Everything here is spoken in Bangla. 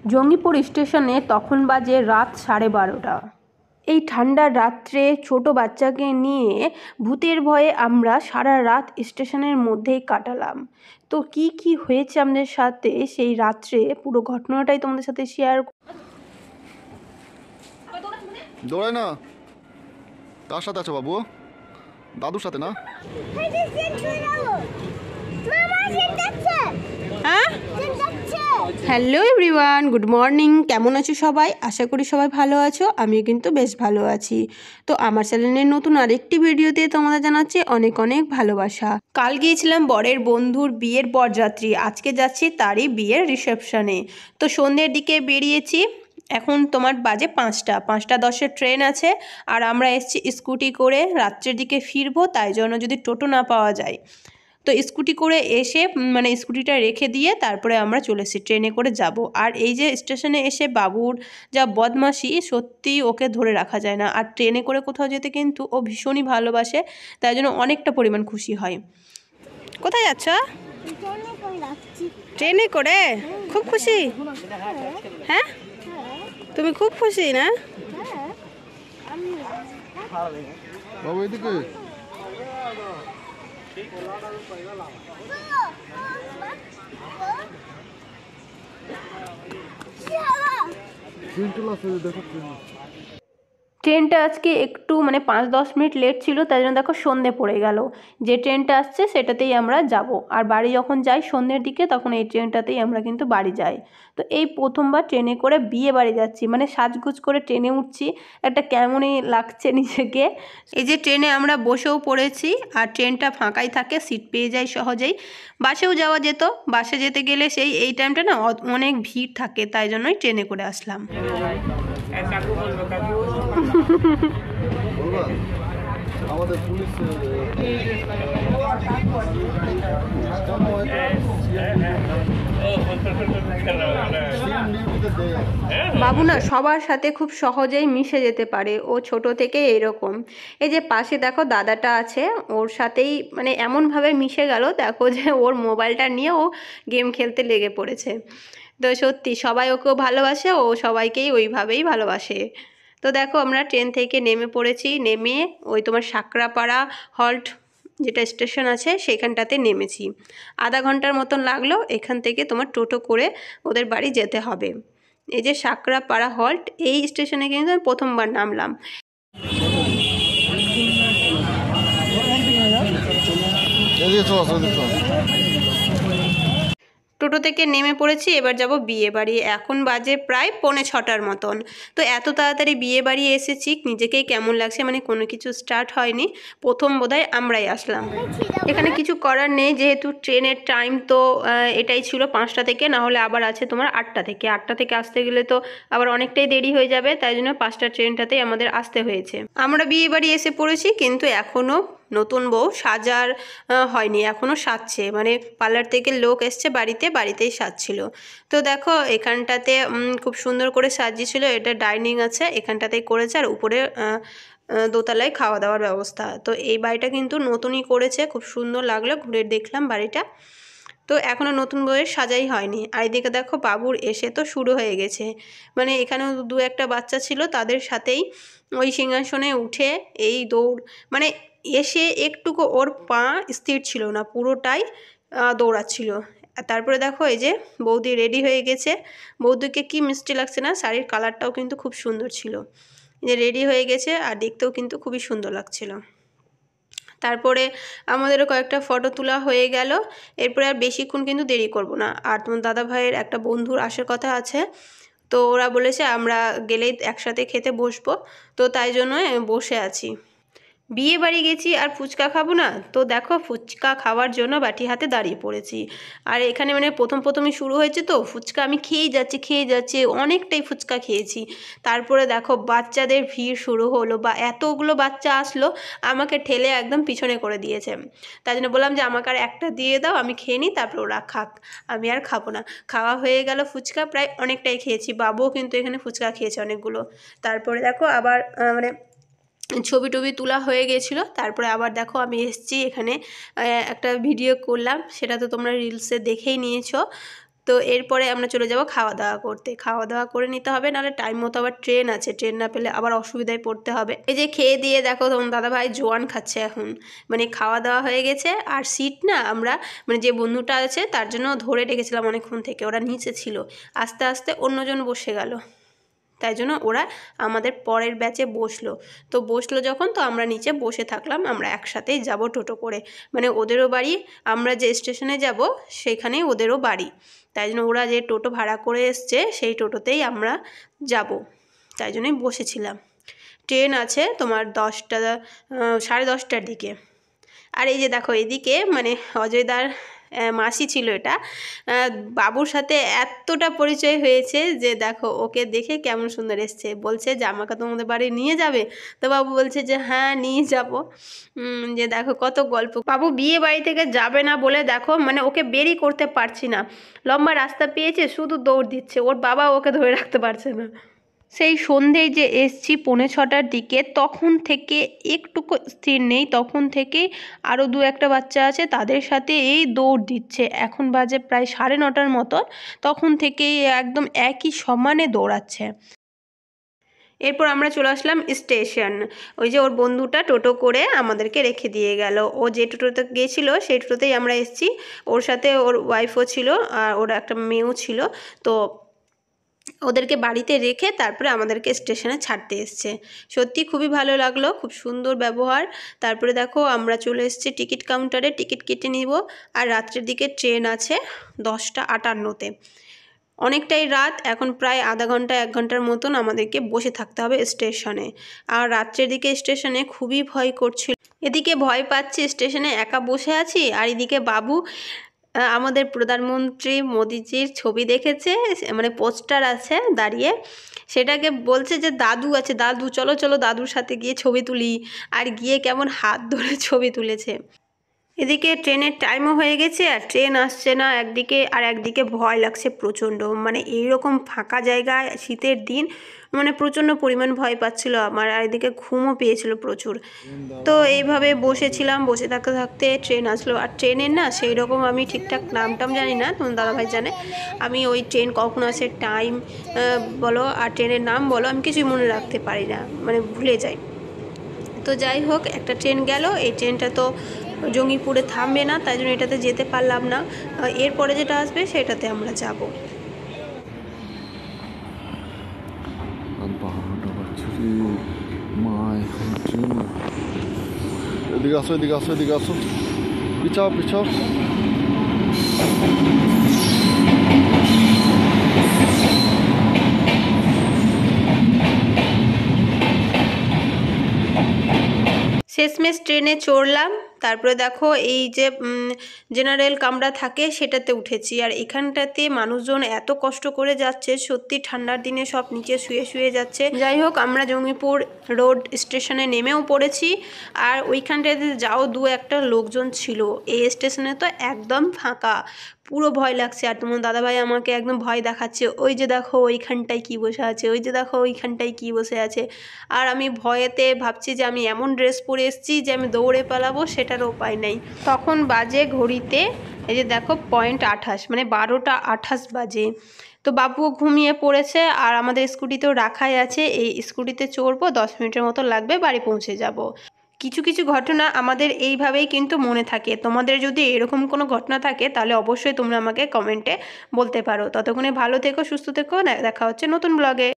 জঙ্গিপুর স্টেশনে তখন বাজে রাত 12:30। এই ঠান্ডার রাত্রে ছোট বাচ্চাকে নিয়ে ভূতের ভয়ে আমরা সারা রাত স্টেশনের মধ্যেই কাটালাম। তো কি কি হয়েছে আমাদের সাথে সেই রাত্রে পুরো ঘটনাটাই তোমাদের সাথে শেয়ার। দৌড়ায় না, কার সাথে আছো বাবু? দাদুর সাথে না? হ্যাঁ, হ্যালো এভরিওয়ান, গুড মর্নিং। কেমন আছো সবাই? আশা করি সবাই ভালো আছো, আমিও কিন্তু বেশ ভালো আছি। তো আমার চ্যানেলের নতুন আরেকটি ভিডিওতে তোমাদের জানাচ্ছি অনেক অনেক ভালোবাসা। কাল গিয়েছিলাম বরের বন্ধুর বিয়ের বরযাত্রী, আজকে যাচ্ছি তারই বিয়ের রিসেপশনে। তো সন্ধ্যের দিকে বেরিয়েছি, এখন তোমার বাজে 5টা 10-এর ট্রেন আছে। আর আমরা এসেছি স্কুটি করে, রাত্রের দিকে ফিরবো, তাই জন্য যদি টোটো না পাওয়া যায় তো স্কুটি করে এসে মানে স্কুটিটা রেখে দিয়ে তারপরে আমরা চলে এসেছি, ট্রেনে করে যাব। আর এই যে স্টেশনে এসে বাবুর যা বদমাশি, সত্যি ওকে ধরে রাখা যায় না। আর ট্রেনে করে কোথাও যেতে কিন্তু ও ভীষণই ভালোবাসে, তাই জন্য অনেকটা পরিমাণ খুশি হয়। কোথায় যাচ্ছ? ট্রেনে করে? খুব খুশি? হ্যাঁ, তুমি খুব খুশি না? বাবু এদিকে। ট্রেনটা আজকে একটু মানে 5-10 মিনিট লেট ছিল, তাই জন্য দেখো সন্ধে পড়ে গেল। যে ট্রেনটা আসছে সেটাতেই আমরা যাব। আর বাড়ি যখন যাই সন্ধ্যের দিকে, তখন এই ট্রেনটাতেই আমরা কিন্তু বাড়ি যাই। তো এই প্রথমবার ট্রেনে করে বিয়ে বাড়ি যাচ্ছি, মানে সাজগোজ করে ট্রেনে উঠছি, একটা কেমনই লাগছে নিজেকে। এই যে ট্রেনে আমরা বসেও পড়েছি, আর ট্রেনটা ফাঁকাই থাকে, সিট পেয়ে যাই সহজেই। বাসেও যাওয়া যেত, বাসে যেতে গেলে এই টাইমটা না অনেক ভিড় থাকে, তাই জন্যই ট্রেনে করে আসলাম। আমাদের পুলিশ বাবু না সবার সাথে খুব সহজেই মিশে যেতে পারে, ও ছোট থেকে এরকম। এই যে পাশে দেখো দাদাটা আছে, ওর সাথেই মানে এমনভাবে মিশে গেল, দেখো যে ওর মোবাইলটা নিয়ে ও গেম খেলতে লেগে পড়েছে। তো সত্যি সবাই ওকেও ভালোবাসে, ও সবাইকেই ওইভাবেই ভালোবাসে। তো দেখো আমরা ট্রেন থেকে নেমে পড়েছি, নেমে ওই তোমার সাকরাপাড়া হল্ট যেটা স্টেশন আছে সেখানটাতে নেমেছি। আধা ঘন্টার মতন লাগলো, এখান থেকে তোমার টোটো করে ওদের বাড়ি যেতে হবে। এই যে সাকরাপাড়া হল্ট, এই স্টেশনে কিন্তু আমি প্রথমবার নামলাম। টোটো থেকে নেমে পড়েছি, এবার যাব বিয়ে বাড়ি। এখন বাজে প্রায় 5:45 মতন। তো এত তাড়াতাড়ি বিয়ে বাড়ি এসেছি, নিজেকেই কেমন লাগছে, মানে কোনো কিছু স্টার্ট হয়নি, প্রথম বোধহয় আমরাই আসলাম। এখানে কিছু করার নেই, যেহেতু ট্রেনের টাইম তো এটাই ছিল 5টা থেকে, না হলে আবার আছে তোমার 8টা থেকে। 8টা থেকে আসতে গেলে তো আবার অনেকটাই দেরি হয়ে যাবে, তাই জন্য 5টা ট্রেনটাতেই আমাদের আসতে হয়েছে। আমরা বিয়ে বাড়ি এসে পড়েছি, কিন্তু এখনও নতুন বউ সাজার হয়নি, এখনও সাজছে, মানে পার্লার থেকে লোক এসছে বাড়িতেই সাজছিল। তো দেখো এখানটাতে খুব সুন্দর করে সাজিয়েছিল, এটা ডাইনিং আছে, এখানটাতেই করেছে, আর উপরে দোতলায় খাওয়া দাওয়ার ব্যবস্থা। তো এই বাড়িটা কিন্তু নতুনই করেছে, খুব সুন্দর লাগলো, ঘুরে দেখলাম বাড়িটা। তো এখনও নতুন বউয়ের সাজাই হয়নি। আর এদিকে দেখো বাবুর এসে তো শুরু হয়ে গেছে, মানে এখানেও 2-1টা বাচ্চা ছিল, তাদের সাথেই ওই সিংহাসনে উঠে এই দৌড়, মানে এসে একটুকু ওর পা স্থির ছিল না, পুরোটাই দৌড়াচ্ছিল। আর তারপরে দেখো এই যে বৌদি রেডি হয়ে গেছে, বৌদিকে কি মিষ্টি লাগছে না, শাড়ির কালারটাও কিন্তু খুব সুন্দর ছিল। যে রেডি হয়ে গেছে, আর দেখতেও কিন্তু খুবই সুন্দর লাগছিল। তারপরে আমাদেরও কয়েকটা ফটো তোলা হয়ে গেল। এরপরে আর বেশিক্ষণ কিন্তু দেরি করব না। আর তোমার দাদা ভাইয়ের একটা বন্ধুর আসার কথা আছে, তো ওরা বলেছে আমরা গেলেই একসাথে খেতে বসবো, তো তাই জন্য বসে আছি। বিয়ে বাড়ি গেছি আর ফুচকা খাবো না, তো দেখো ফুচকা খাওয়ার জন্য বাটি হাতে দাঁড়িয়ে পড়েছি। আর এখানে মানে প্রথমই শুরু হয়েছে, তো ফুচকা আমি খেয়েই যাচ্ছি, অনেকটাই ফুচকা খেয়েছি। তারপরে দেখো বাচ্চাদের ভিড় শুরু হলো, বা এতগুলো বাচ্চা আসলো, আমাকে ঠেলে একদম পিছনে করে দিয়েছে। তাই জন্য বললাম যে আমাকে আর একটা দিয়ে দাও, আমি খেয়ে নিই, তারপর ওরা খাক, আমি আর খাবো না। খাওয়া হয়ে গেল ফুচকা, প্রায় অনেকটাই খেয়েছি, বাবুও কিন্তু এখানে ফুচকা খেয়েছে অনেকগুলো। তারপরে দেখো আবার মানে ছবি টবি তোলা হয়ে গেছিলো। তারপরে আবার দেখো আমি এসেছি এখানে, একটা ভিডিও করলাম, সেটা তো তোমরা রিলসে দেখেই নিয়েছো। তো তো এরপরে আমরা চলে যাব খাওয়া দাওয়া করতে। খাওয়া দাওয়া করে নিতে হবে, নাহলে টাইম মতো আবার ট্রেন আছে, ট্রেন না পেলে আবার অসুবিধায় পড়তে হবে। এই যে খেয়ে দিয়ে দেখো তোমার দাদাভাই জোয়ান খাচ্ছে এখন, মানে খাওয়া দাওয়া হয়ে গেছে। আর সিট না আমরা মানে যে বন্ধুটা আছে তার জন্য ধরে রেখেছিলাম অনেকক্ষণ থেকে, ওরা নিচে ছিল, আস্তে আস্তে অন্যজন বসে গেল, তাই জন্য ওরা আমাদের পরের ব্যাচে বসলো। তো বসলো যখন, তো আমরা নিচে বসে থাকলাম, আমরা একসাথেই যাব টোটো করে, মানে ওদেরও বাড়ি আমরা যে স্টেশনে যাব সেখানেই ওদেরও বাড়ি, তাই জন্য ওরা যে টোটো ভাড়া করে এসছে সেই টোটোতেই আমরা যাব, তাই জন্যই বসেছিলাম। ট্রেন আছে তোমার 10টা 10:30টার দিকে। আর এই যে দেখো এদিকে মানে অজয়দার মাসি ছিল এটা, বাবুর সাথে এতটা পরিচয় হয়েছে যে দেখো ওকে দেখে কেমন সুন্দর এসছে, বলছে যে আমাকে তোমাদের বাড়ি নিয়ে যাবে, তো বাবু বলছে যে হ্যাঁ নিয়ে যাব। যে দেখো কত গল্প, বাবু বিয়ে বাড়ি থেকে যাবে না বলে দেখো মানে ওকে বেরই করতে পারছি না, লম্বা রাস্তা পেয়েছে শুধু দৌড় দিচ্ছে, ওর বাবা ওকে ধরে রাখতে পারছে না। সেই সন্ধেয় যে এসছি 5:45টার দিকে, তখন থেকে একটুকু স্থির নেই, তখন থেকেই আরও 2-1টা বাচ্চা আছে তাদের সাথে এই দৌড় দিচ্ছে। এখন বাজে প্রায় 9:30টার মতন, তখন থেকেই একদম একই সমানে দৌড়াচ্ছে। এরপর আমরা চলে আসলাম স্টেশন। ওই যে ওর বন্ধুটা টোটো করে আমাদেরকে রেখে দিয়ে গেল, ও যে টোটোতে গিয়েছিল সেই টোটোতেই আমরা এসেছি, ওর সাথে ওর ওয়াইফও ছিল আর ওর একটা মেয়েও ছিল। তো ওদেরকে বাড়িতে রেখে তারপরে আমাদেরকে স্টেশনে ছাড়তে এসছে। সত্যি খুবই ভালো লাগলো, খুব সুন্দর ব্যবহার। তারপরে দেখো আমরা চলে এসেছি টিকিট কাউন্টারে, টিকিট কেটে নিব। আর রাত্রের দিকে ট্রেন আছে 10:58-তে, অনেকটাই রাত, এখন প্রায় আধা ঘন্টা 1 ঘন্টার মতন আমাদেরকে বসে থাকতে হবে স্টেশনে। আর রাত্রের দিকে স্টেশনে খুবই ভয় করছিল, এদিকে ভয় পাচ্ছি স্টেশনে একা বসে আছি, আর এদিকে বাবু আমাদের প্রধানমন্ত্রী মোদিজির ছবি দেখেছে, মানে পোস্টার আছে দাঁড়িয়ে, সেটাকে বলছে যে দাদু আছে, দাদু চলো চলো দাদুর সাথে গিয়ে ছবি তুলি, আর গিয়ে কেমন হাত ধরে ছবি তুলেছে। এদিকে ট্রেনের টাইমও হয়ে গেছে আর ট্রেন আসছে না একদিকে, আর একদিকে ভয় লাগছে প্রচণ্ড, মানে এইরকম ফাঁকা জায়গায় শীতের দিন মানে প্রচণ্ড পরিমাণ ভয় পাচ্ছিল আমার, আর এদিকে ঘুমও পেয়েছিল প্রচুর। তো এইভাবে বসেছিলাম, বসে থাকতে থাকতে ট্রেন আসলো। আর ট্রেনের না সেই রকম আমি ঠিকঠাক নামটাম জানি না, তোমার দাদাভাই জানে, আমি ওই ট্রেন কখন আসে টাইম বলো আর ট্রেনের নাম বলো আমি কিছুই মনে রাখতে পারি না, মানে ভুলে যাই। তো যাই হোক একটা ট্রেন গেল, এই ট্রেনটা তো জঙ্গিপুরে থামবে না, তাই জন্য এটাতে যেতে পারলাম না, এরপরে যেটা আসবে সেটাতে আমরা যাব। এদিকে আসো, এদিকে আসো, এদিকে আসো, পিছাও পিছাও। শেষমেশ ট্রেনে চড়লাম, তারপরে দেখো এই যে জেনারেল কামরা থাকে সেটাতে উঠেছি। আর এখানটাতে মানুষজন এত কষ্ট করে যাচ্ছে, সত্যি ঠান্ডার দিনে সব নিচে শুয়ে শুয়ে যাচ্ছে। যাই হোক আমরা জঙ্গিপুর রোড স্টেশনে নেমেও পড়েছি, আর ওইখানটাতে যাও 2-1টা লোকজন ছিল, এই স্টেশনে তো একদম ফাঁকা, পুরো ভয় লাগছে। আর তোমার দাদাভাই আমাকে একদম ভয় দেখাচ্ছে, ওই যে দেখো ওইখানটায় কী বসে আছে, ওই যে দেখো ওইখানটায় কী বসে আছে। আর আমি ভয়েতে ভাবছি যে আমি এমন ড্রেস পরে এসেছি যে আমি দৌড়ে পালাবো, সেটারও উপায় নেই। তখন বাজে ঘড়িতে এই যে দেখো 0.28, মানে 12:28 বাজে। তো বাবুও ঘুমিয়ে পড়েছে, আর আমাদের স্কুটিতেও রাখাই আছে, এই স্কুটিতে চড়বো, 10 মিনিটের মতো লাগবে, বাড়ি পৌঁছে যাব। কিছু কিছু ঘটনা আমাদের এইভাবেই কিন্তু মনে থাকে। তোমাদের যদি এরকম কোনো ঘটনা থাকে তাহলে অবশ্যই তোমরা আমাকে কমেন্টে বলতে পারো। ততক্ষণে ভালো থেকো, সুস্থ থেকো, দেখা হচ্ছে নতুন ব্লগে।